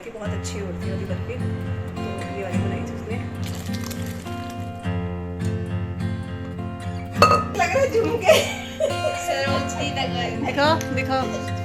कि बहुत अच्छी होती है वाली बर्फी, तो ये वाली बनाई थी उसने। लग रहा है झूम के दिखाओ दिखाओ।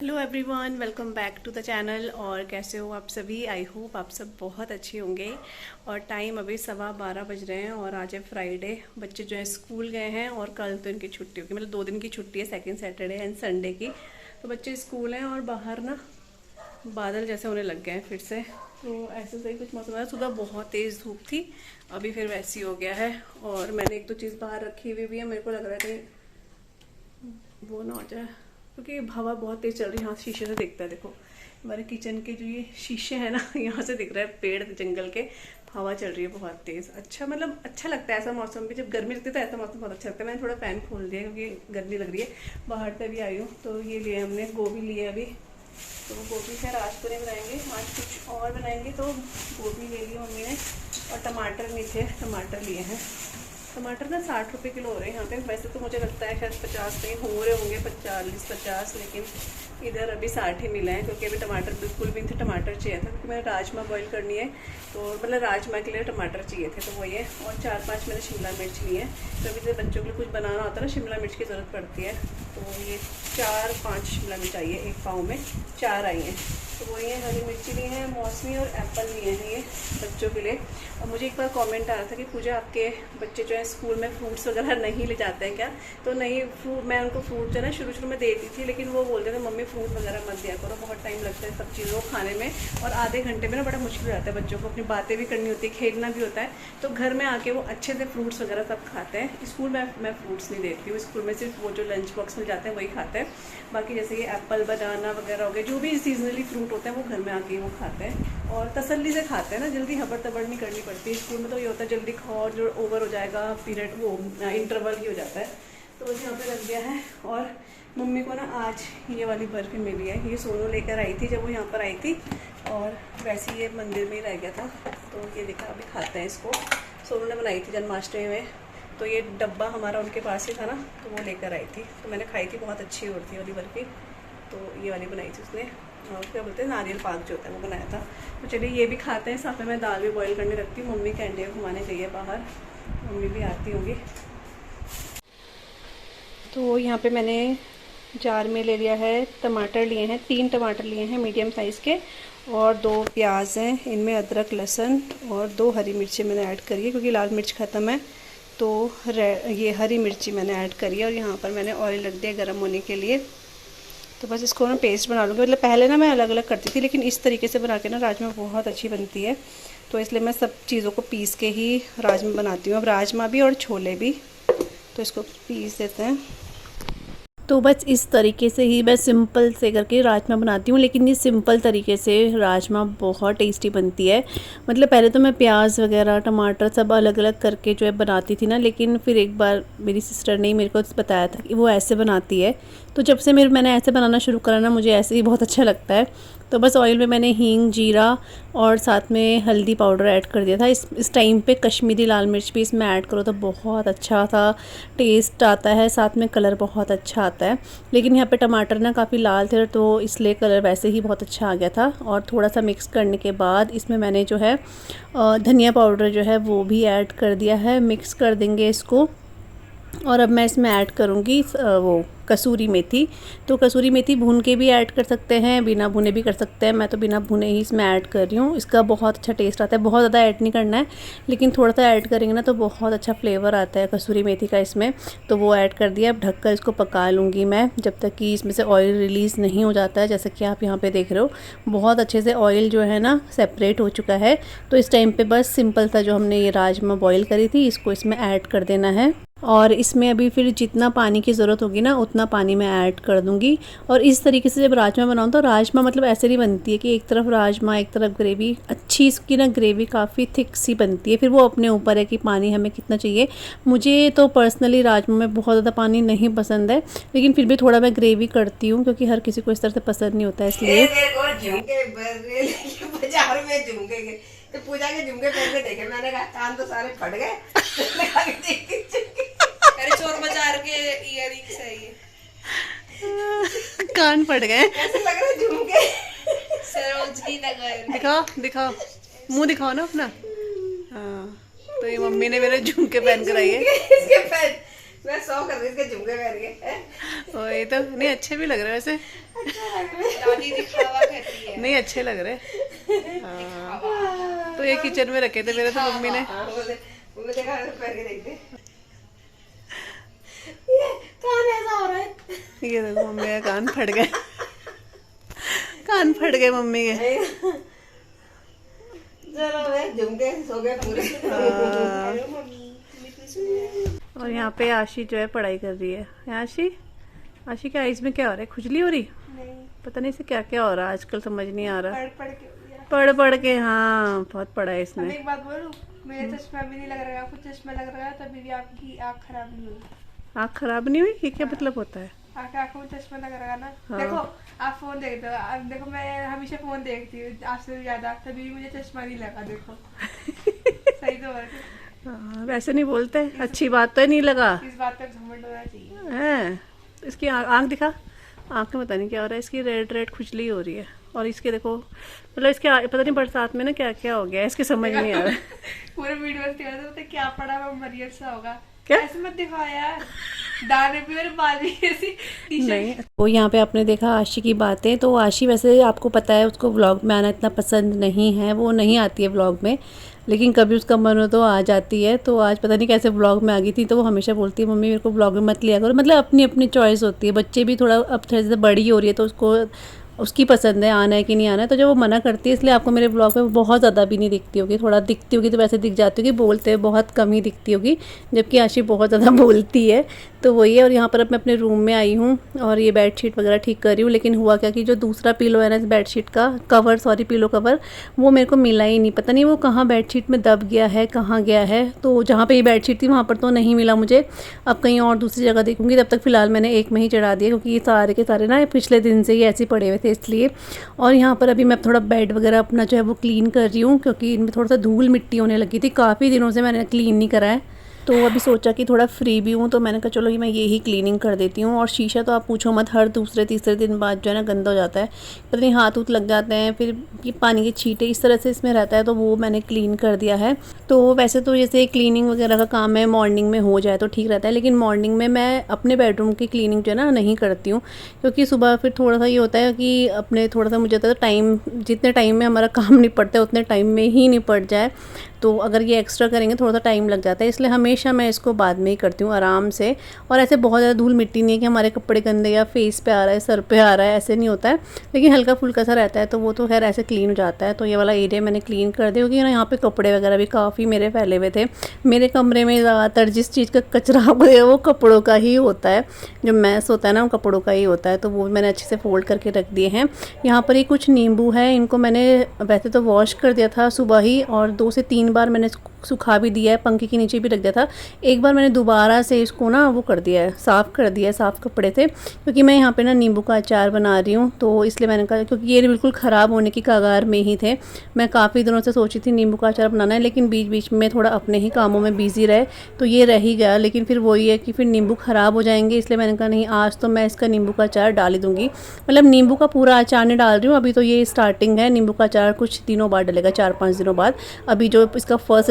Hello everyone, welcome back to the channel. और कैसे हो आप सभी? आई होप आप सब बहुत अच्छे होंगे। और टाइम अभी 12:15 बज रहे हैं और आज है फ्राइडे। बच्चे जो है स्कूल गए हैं और कल तो इनकी छुट्टी होगी, मतलब 2 दिन की छुट्टी है, सेकंड सैटरडे एंड संडे की। तो बच्चे स्कूल हैं और बाहर ना बादल जैसे होने लग गए हैं फिर से। तो ऐसे सही कुछ मौसम है। सुबह बहुत तेज़ धूप थी, अभी फिर वैसी हो गया है। और मैंने एक दो चीज़ बाहर रखी हुई भी है, मेरे को लग रहा है कहीं वो ना हो जाए, क्योंकि हवा बहुत तेज चल रही है। यहाँ शीशे से दिखता है, देखो हमारे किचन के जो ये शीशे हैं ना, यहाँ से दिख रहा है पेड़ जंगल के। हवा चल रही है बहुत तेज। अच्छा, मतलब अच्छा लगता है ऐसा मौसम भी। जब गर्मी लगती है तो ऐसा मौसम बहुत अच्छा लगता है। मैंने थोड़ा फैन खोल दिया क्योंकि गर्मी लग रही है। बाहर से भी आई हूँ तो ये लिए हमने गोभी लिए अभी। तो गोभी खैर आज तो नहीं बनाएंगे, आज कुछ और बनाएंगे। तो गोभी ले ली मम्मी ने और टमाटर नहीं थे, टमाटर लिए हैं। टमाटर ना 60 रुपये किलो हो रहे हैं यहाँ पे। वैसे तो मुझे लगता है शायद 50 नहीं हो रहे होंगे, 40-50, लेकिन इधर अभी 60 ही मिले हैं। क्योंकि अभी टमाटर बिल्कुल भी नहीं थे, टमाटर चाहिए था क्योंकि मैंने राजमा बॉईल करनी है। तो मतलब राजमा के लिए टमाटर चाहिए थे, तो वही है। और 4-5 मैंने शिमला मिर्च ली है। तो अभी जब बच्चों के लिए कुछ बनाना होता है ना, शिमला मिर्च की ज़रूरत पड़ती है। तो ये 4-5 शिमला मिर्च आई है, एक पाव में 4 आई हैं। तो वही है, हरी मिर्ची ली है, मौसमी और एप्पल लिए हैं ये बच्चों के लिए। और मुझे एक बार कमेंट आ रहा था कि पूजा आपके बच्चे जो है स्कूल में फ्रूट्स वगैरह नहीं ले जाते हैं क्या? तो नहीं, फ्रूट मैं उनको फ्रूट जो है ना शुरू में देती थी, लेकिन वो बोलते थे मम्मी फ्रूट वगैरह मत दिया करो, बहुत टाइम लगता है सब चीज़ों को खाने में। और आधे घंटे में ना बड़ा मुश्किल हो जाता है बच्चों को, अपनी बातें भी करनी होती है, खेलना भी होता है। तो घर में आके वो अच्छे से फ्रूट्स वगैरह सब खाते हैं। स्कूल में मैं फ्रूट्स नहीं देती हूँ, स्कूल में सिर्फ वो जो लंच बॉक्स में जाते हैं वही खाते हैं। बाकी जैसे ये एप्पल, बनाना वगैरह हो गए, जो भी सीजनली फ्रूट होते हैं वो घर में आके वो खाते हैं और तसल्ली से खाते हैं ना, जल्दी हबड़ तबड़ नहीं करनी पड़ती। स्कूल में तो ये होता है जल्दी खाओ और जो ओवर हो जाएगा पीरियड, वो इंटरवल ही हो जाता है। तो बस यहाँ पे रख दिया है। और मम्मी को ना आज ये वाली बर्फ़ी मिली है, ये सोनू लेकर आई थी जब वो यहाँ पर आई थी, और वैसे ही ये मंदिर में ही रह गया था। तो ये देखा, अभी खाते हैं इसको। सोनू ने बनाई थी जन्माष्टमी में, तो ये डब्बा हमारा उनके पास ही था ना, तो वो लेकर आई थी। तो मैंने खाई थी, बहुत अच्छी होती है वाली बर्फ़ी। तो ये वाली बनाई थी उसने, और क्या बोलते हैं नारियल पाक जो होता है वो बनाया था। तो चलिए ये भी खाते हैं, साथ में मैं दाल भी बॉईल करने रखती हूँ। मम्मी कैंडी घुमाने चाहिए बाहर, मम्मी भी आती होंगी। तो यहाँ पे मैंने जार में ले लिया है, टमाटर लिए हैं, 3 टमाटर लिए हैं मीडियम साइज़ के, और 2 प्याज हैं, इनमें अदरक लहसुन और 2 हरी मिर्ची मैंने ऐड करी है क्योंकि लाल मिर्च ख़त्म है। तो ये हरी मिर्ची मैंने ऐड करी है। और यहाँ पर मैंने ऑयल रख दिया गर्म होने के लिए। तो बस इसको ना पेस्ट बना लूँगी। मतलब पहले ना मैं अलग अलग करती थी, लेकिन इस तरीके से बना के ना राजमा बहुत अच्छी बनती है। तो इसलिए मैं सब चीज़ों को पीस के ही राजमा बनाती हूँ, अब राजमा भी और छोले भी। तो इसको पीस देते हैं। तो बस इस तरीके से ही मैं सिंपल से करके राजमा बनाती हूँ, लेकिन ये सिंपल तरीके से राजमा बहुत टेस्टी बनती है। मतलब पहले तो मैं प्याज वगैरह टमाटर सब अलग अलग करके जो है बनाती थी ना, लेकिन फिर एक बार मेरी सिस्टर ने मेरे को बताया था कि वो ऐसे बनाती है। तो जब से मैंने ऐसे बनाना शुरू करा ना, मुझे ऐसे ही बहुत अच्छा लगता है। तो बस ऑयल में मैंने हींग, जीरा और साथ में हल्दी पाउडर ऐड कर दिया था। इस टाइम पे कश्मीरी लाल मिर्च भी इसमें ऐड करो तो बहुत अच्छा सा टेस्ट आता है, साथ में कलर बहुत अच्छा आता है। लेकिन यहाँ पे टमाटर ना काफ़ी लाल थे, तो इसलिए कलर वैसे ही बहुत अच्छा आ गया था। और थोड़ा सा मिक्स करने के बाद इसमें मैंने जो है धनिया पाउडर जो है वो भी ऐड कर दिया है। मिक्स कर देंगे इसको और अब मैं इसमें ऐड करूँगी वो कसूरी मेथी। तो कसूरी मेथी भून के भी ऐड कर सकते हैं, बिना भुने भी कर सकते हैं। मैं तो बिना भुने ही इसमें ऐड कर रही हूँ। इसका बहुत अच्छा टेस्ट आता है। बहुत ज़्यादा ऐड नहीं करना है, लेकिन थोड़ा सा ऐड करेंगे ना तो बहुत अच्छा फ्लेवर आता है कसूरी मेथी का इसमें। तो वो ऐड कर दिया। अब ढककर इसको पका लूँगी मैं जब तक कि इसमें से ऑयल रिलीज़ नहीं हो जाता है। जैसे कि आप यहाँ पर देख रहे हो, बहुत अच्छे से ऑयल जो है ना सेपरेट हो चुका है। तो इस टाइम पर बस सिंपल सा जो हमने ये राजमा बॉयल करी थी इसको इसमें ऐड कर देना है। और इसमें अभी फिर जितना पानी की ज़रूरत होगी ना उतना पानी मैं ऐड कर दूंगी। और इस तरीके से जब राजमा बनाऊँ तो राजमा मतलब ऐसे नहीं बनती है कि एक तरफ राजमा एक तरफ ग्रेवी। अच्छी इसकी ना ग्रेवी काफ़ी थिक सी बनती है। फिर वो अपने ऊपर है कि पानी हमें कितना चाहिए। मुझे तो पर्सनली राजमा में बहुत ज़्यादा पानी नहीं पसंद है, लेकिन फिर भी थोड़ा मैं ग्रेवी करती हूँ क्योंकि हर किसी को इस तरह से पसंद नहीं होता है, इसलिए। तो पूजा के झुमके पहन के देखे, मैंने कहा कान तो सारे फट गए। अरे चोर बाजार के इयररिंग्स है ये। कान फट गए, ऐसे लग रहा है झुमके। सरोजनी नगर दिखाओ दिखाओ, मुंह दिखाओ ना अपना। हाँ, तो ये मम्मी ने मेरे झुमके पहन कर आई है। इसके पहन मैं 100 कर रही, इसके झुमके पहन के। ओ ये तो नहीं अच्छे भी लग रहे हैं वैसे। दादी दिखावा कहती है। नहीं अच्छे लग रहे। हाँ, तो ये किचन में रखे थे मेरे तो मम्मी ने। मम्मी देखा पहन के देखते। ये कान ऐसा हो रहा है। ये देखो मम्मी का कान फट गए। कान फट गए मम्मी के। चलो वे झुमके सो गए पूरे। और यहाँ पे आशी जो है पढ़ाई कर रही है। आशी, आशी क्या इसमें क्या हो रहा है? खुजली हो रही? नहीं, पता नहीं इसे क्या क्या हो रहा है आजकल, समझ नहीं आ रहा। पढ़ पढ़ के हाँ बहुत पढ़ा है इसने। एक बात बोलूं, मेरे चश्मा भी नहीं लग रहा है, आपको चश्मा लग रहा है तभी भी आपकी आँख खराब नहीं हुई। आँख खराब नहीं हुई? ये क्या मतलब होता है? आपकी आँखों में चश्मा लग रहा है ना। हाँ। देखो आप फोन देखते हो, अब देखो मैं हमेशा फोन देखती हूँ आपसे भी ज्यादा, तभी भी मुझे चश्मा नहीं लगा। देखो सही तो है। हाँ, वैसे नहीं बोलते, अच्छी बात तो नहीं लगा। इस बात पर घमंड होना चाहिए। है इसकी आँख दिखा, आँख में पता नहीं क्या हो रहा है इसकी, रेड रेड खुजली हो रही है। और इसके देखो मतलब इसके पता नहीं बरसात में ना क्या क्या हो गया है, इसके समझ नहीं आ रहा। पूरे वीडियो में क्या पड़ा हुआ मरियत सा होगा क्या? ऐसे मत दिखा यार, दाने भी और बाल भी ऐसी नहीं। वो यहाँ पे आपने देखा आशी की बातें, तो आशी वैसे आपको पता है उसको व्लॉग में आना इतना पसंद नहीं है, वो नहीं आती है व्लॉग में, लेकिन कभी उसका मन हो तो आ जाती है। तो आज पता नहीं कैसे व्लॉग में आ गई थी। तो वो हमेशा बोलती है मम्मी मेरे को व्लॉग में मत लिया करो। मतलब अपनी अपनी चॉइस होती है, बच्चे भी थोड़ा अब थोड़ी से बड़ी हो रही है तो उसको उसकी पसंद है आना है कि नहीं आना है। तो जब वो मना करती है इसलिए आपको मेरे ब्लॉग में बहुत ज़्यादा भी नहीं दिखती होगी, थोड़ा दिखती होगी तो वैसे दिख जाती होगी, बोलते बहुत कम ही दिखती होगी, जबकि आशी बहुत ज़्यादा बोलती है। तो वही है। और यहाँ पर अब मैं अपने रूम में आई हूँ और ये बेडशीट वगैरह ठीक कर रही हूँ। लेकिन हुआ क्या कि जो दूसरा पिलो है ना इस बेडशीट का कवर, सॉरी पिलो कवर, वो मेरे को मिला ही नहीं। पता नहीं वो कहाँ बेडशीट में दब गया है, कहाँ गया है। तो जहाँ पे ये बेडशीट थी वहाँ पर तो नहीं मिला मुझे। अब कहीं और दूसरी जगह देखूँगी। तब तक फ़िलहाल मैंने एक में ही चढ़ा दिया क्योंकि ये सारे के सारे ना पिछले दिन से ही ऐसे पड़े हुए थे इसलिए। और यहाँ पर अभी मैं थोड़ा बेड वगैरह अपना जो है वो क्लीन कर रही हूँ क्योंकि इनमें थोड़ा सा धूल मिट्टी होने लगी थी। काफ़ी दिनों से मैंने क्लीन नहीं करा है, तो अभी सोचा कि थोड़ा फ्री भी हूँ तो मैंने कहा चलो ये मैं ये ही क्लीनिंग कर देती हूँ। और शीशा तो आप पूछो मत, हर दूसरे तीसरे दिन बाद जो है ना गंदा हो जाता है, पता नहीं हाथ उत लग जाते हैं, फिर ये पानी के छींटे इस तरह से इसमें रहता है। तो वो मैंने क्लीन कर दिया है। तो वैसे तो जैसे क्लीनिंग वगैरह का काम है मॉर्निंग में हो जाए तो ठीक रहता है, लेकिन मॉर्निंग में मैं अपने बेडरूम की क्लीनिंग जो है ना नहीं करती हूँ क्योंकि सुबह फिर थोड़ा सा ये होता है कि अपने थोड़ा सा मुझे तो टाइम, जितने टाइम में हमारा काम निपटता है उतने टाइम में ही निपट जाए। तो अगर ये एक्स्ट्रा करेंगे थोड़ा सा टाइम लग जाता है, इसलिए हमेशा मैं इसको बाद में ही करती हूँ आराम से। और ऐसे बहुत ज़्यादा धूल मिट्टी नहीं है कि हमारे कपड़े गंदे या फेस पे आ रहा है, सर पे आ रहा है, ऐसे नहीं होता है, लेकिन हल्का फुल्का सा रहता है। तो वो तो खैर ऐसे क्लीन हो जाता है। तो ये वाला एरिया मैंने क्लीन कर दिया क्योंकि ना यहाँ पे कपड़े वगैरह भी काफ़ी मेरे फैले हुए थे। मेरे कमरे में ज़्यादातर जिस चीज़ का कचरा है वो कपड़ों का ही होता है, जो मैस होता है ना वो कपड़ों का ही होता है। तो वो मैंने अच्छे से फोल्ड करके रख दिए हैं। यहाँ पर ही कुछ नींबू है, इनको मैंने वैसे तो वॉश कर दिया था सुबह ही और 2 से 3 बार मैंने सुखा भी दिया है, पंखे के नीचे भी रख दिया था। एक बार मैंने दोबारा से इसको ना वो कर दिया है, साफ़ कर दिया है, साफ़ कपड़े थे, क्योंकि मैं यहाँ पे ना नींबू का अचार बना रही हूँ। तो इसलिए मैंने कहा क्योंकि ये बिल्कुल ख़राब होने की कगार में ही थे। मैं काफ़ी दिनों से सोची थी नींबू का अचार बनाना है, लेकिन बीच बीच में थोड़ा अपने ही कामों में बिजी रहे तो ये रह ही गया। लेकिन फिर वही है कि फिर नींबू ख़राब हो जाएंगे, इसलिए मैंने कहा नहीं आज तो मैं इसका नींबू का अचार डाल ही दूँगी। मतलब नींबू का पूरा अचार नहीं डाल रही हूँ, अभी तो ये स्टार्टिंग है। नींबू का अचार कुछ दिनों बाद डलेगा, 4-5 दिनों बाद। अभी जो इसका फर्स्ट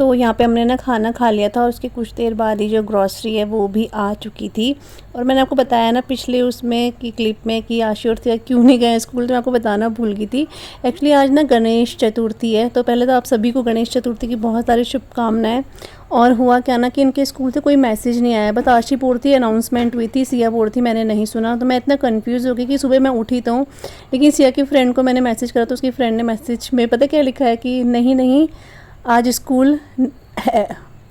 तो यहाँ पे हमने ना खाना खा लिया था और उसके कुछ देर बाद ही जो ग्रॉसरी है वो भी आ चुकी थी। और मैंने आपको बताया ना पिछले उसमें की क्लिप में कि आशी और सिया क्यों नहीं गए स्कूल, तो मैं आपको बताना भूल गई थी। एक्चुअली आज ना गणेश चतुर्थी है, तो पहले तो आप सभी को गणेश चतुर्थी की बहुत सारी शुभकामनाएं। और हुआ क्या ना कि इनके स्कूल से कोई मैसेज नहीं आया, बस आशी बोल थी अनाउंसमेंट हुई थी, सिया बोल थी मैंने नहीं सुना। तो मैं इतना कंफ्यूज हो गई कि सुबह मैं उठी तो हूँ, लेकिन सिया की फ्रेंड को मैंने मैसेज करा तो उसकी फ्रेंड ने मैसेज में पता क्या लिखा है कि नहीं आज स्कूल है,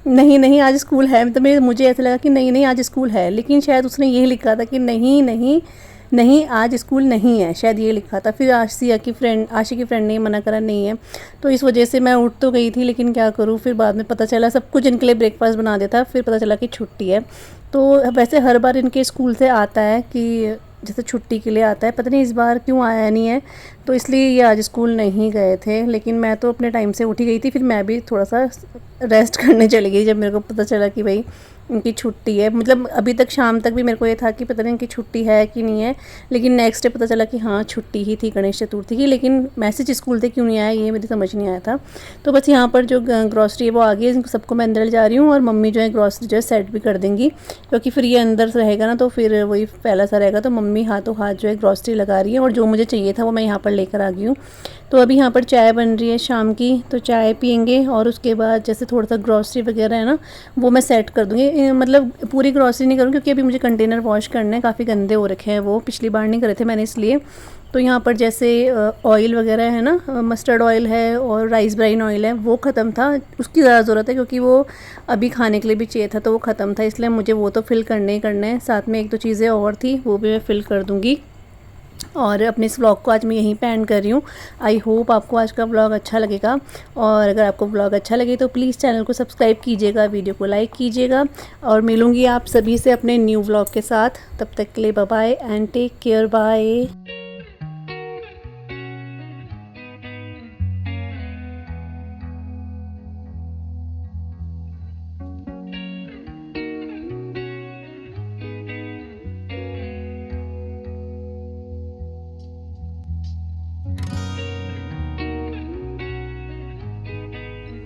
नहीं आज स्कूल है। तो मुझे ऐसा लगा कि नहीं आज स्कूल है, लेकिन शायद उसने यही लिखा था कि नहीं आज स्कूल नहीं है, शायद ये लिखा था। फिर आशी की फ्रेंड ने मना करा नहीं है, तो इस वजह से मैं उठ तो गई थी, लेकिन क्या करूँ फिर बाद में पता चला सब कुछ इनके लिए ब्रेकफास्ट बना दिया था, फिर पता चला कि छुट्टी है। तो वैसे हर बार इनके स्कूल से आता है कि जैसे छुट्टी के लिए आता है, पता नहीं इस बार क्यों आया नहीं है, तो इसलिए ये आज स्कूल नहीं गए थे। लेकिन मैं तो अपने टाइम से उठी गई थी, फिर मैं भी थोड़ा सा रेस्ट करने चली गई जब मेरे को पता चला कि भाई इनकी छुट्टी है। मतलब अभी तक शाम तक भी मेरे को ये था कि पता नहीं इनकी छुट्टी है कि नहीं है, लेकिन नेक्स्ट डे पता चला कि हाँ छुट्टी ही थी गणेश चतुर्थी की। लेकिन मैसेज स्कूल से क्यों नहीं आया ये मेरी समझ नहीं आया था। तो बस यहाँ पर जो ग्रॉसरी है वो आ गई है, सबको मैं अंदर जा रही हूँ और मम्मी जो है ग्रॉसरी जो है सेट भी कर देंगी, क्योंकि फिर ये अंदर रहेगा ना तो फिर वही फैला सा रहेगा। तो मम्मी हाथों हाथ जो है ग्रॉसरी लगा रही है और जो मुझे चाहिए था वो मैं यहाँ पर लेकर आ गई हूँ। तो अभी यहाँ पर चाय बन रही है शाम की, तो चाय पियेंगे और उसके बाद जैसे थोड़ा सा ग्रॉसरी वगैरह है ना वो मैं सेट कर दूँगी। मतलब पूरी ग्रॉसरी नहीं करूँ क्योंकि अभी मुझे कंटेनर वॉश करने हैं, काफ़ी गंदे हो रखे हैं, वो पिछली बार नहीं करे थे मैंने इसलिए। तो यहाँ पर जैसे ऑयल वगैरह है ना, मस्टर्ड ऑयल है और राइस ब्राइन ऑयल है, वो ख़त्म था, उसकी ज़्यादा ज़रूरत है क्योंकि वो अभी खाने के लिए भी चाहिए था, तो वो ख़त्म था, इसलिए मुझे वो तो फिल करने ही करने हैं। साथ में एक दो चीज़ें और थी वो भी मैं फ़िल कर दूँगी। और अपने इस व्लॉग को आज मैं यहीं पे एंड कर रही हूँ। आई होप आपको आज का व्लॉग अच्छा लगेगा, और अगर आपको व्लॉग अच्छा लगे तो प्लीज़ चैनल को सब्सक्राइब कीजिएगा, वीडियो को लाइक कीजिएगा, और मिलूँगी आप सभी से अपने न्यू व्लॉग के साथ। तब तक के लिए bye bye and take care, bye.